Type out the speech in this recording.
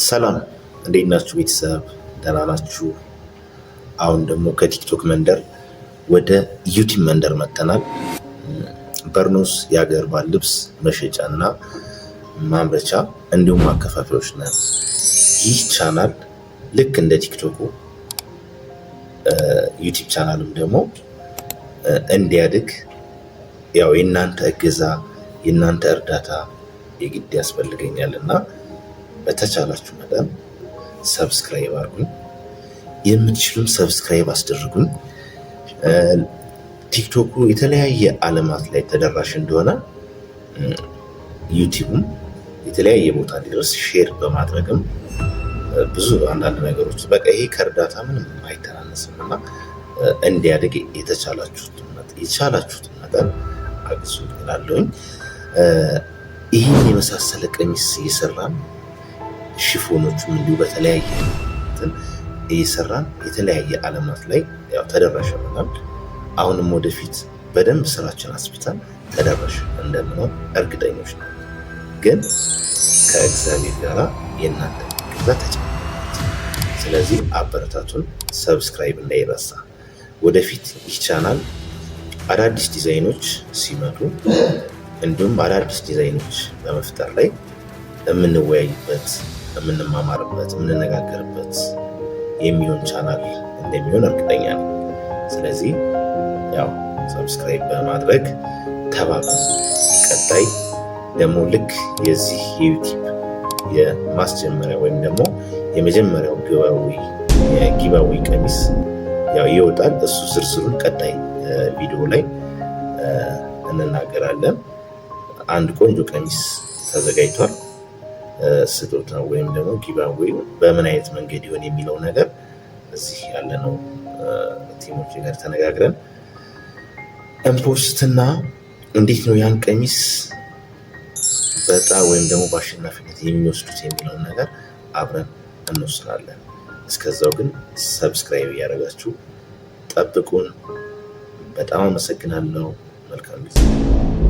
ሰላም እንዴት ናችሁ ቤተሰብ? ደህና ናችሁ? አሁን ደግሞ ከቲክቶክ መንደር ወደ ዩቲዩብ መንደር መጥተናል። በርኖስ የሀገር ባህል ልብስ መሸጫና ማምረቻ እንዲሁም ማከፋፈያዎች ነን። ይህ ቻናል ልክ እንደ ቲክቶኩ ዩቲዩብ ቻናልም ደግሞ እንዲያድግ ያው የእናንተ እገዛ የእናንተ እርዳታ የግድ ያስፈልገኛልና በተቻላችሁ መጠን ሰብስክራይብ አድርጉኝ። የምትችሉም ሰብስክራይብ አስደርጉኝ። ቲክቶኩ የተለያየ ዓለማት ላይ ተደራሽ እንደሆነ ዩቲዩብም የተለያየ ቦታ እንዲደርስ ሼር በማድረግም ብዙ አንዳንድ ነገሮች በቃ ይሄ ከእርዳታ ምንም አይተናነስም እና እንዲያድግ የቻላችሁትን መጠን አግዙ እላለሁኝ። ይህን የመሳሰለ ቀሚስ እየሰራን ሽፎኖቹም እንዲሁ በተለያየ እየሰራን የተለያየ ዓለማት ላይ ያው ተደራሽ ሆነናል። አሁንም ወደፊት በደንብ ስራችን አስፍተን ተደራሽ እንደምንሆን እርግጠኞች ነው። ግን ከእግዚአብሔር ጋር የእናንተ እገዛ ተጨምሯል። ስለዚህ አበረታቱን። ሰብስክራይብ እንዳይረሳ። ወደፊት ይህ ቻናል አዳዲስ ዲዛይኖች ሲመጡ እንዲሁም አዳዲስ ዲዛይኖች በመፍጠር ላይ የምንወያይበት፣ የምንማማርበት፣ የምንነጋገርበት የሚሆን ቻናል እንደሚሆን እርግጠኛ ነው። ስለዚህ ያው ሰብስክራይብ በማድረግ ተባበሩ። ቀጣይ ደግሞ ልክ የዚህ የዩቲዩብ የማስጀመሪያ ወይም ደግሞ የመጀመሪያው ጊቫዌ ቀሚስ ያው ይወጣል። እሱ ዝርዝሩን ቀጣይ ቪዲዮ ላይ እንናገራለን። አንድ ቆንጆ ቀሚስ ተዘጋጅቷል። ስጦታ ወይም ደግሞ ጊቫዌ በምን አይነት መንገድ ይሆን የሚለው ነገር እዚህ ያለነው ቲሞች ጋር ተነጋግረን እንፖስትና እንዴት ነው ያን ቀሚስ በዕጣ ወይም ደግሞ በአሸናፊነት የሚወስዱት የሚለውን ነገር አብረን እንወስናለን። እስከዛው ግን ሰብስክራይብ እያደረጋችሁ ጠብቁን። በጣም አመሰግናለሁ። መልካም ጊዜ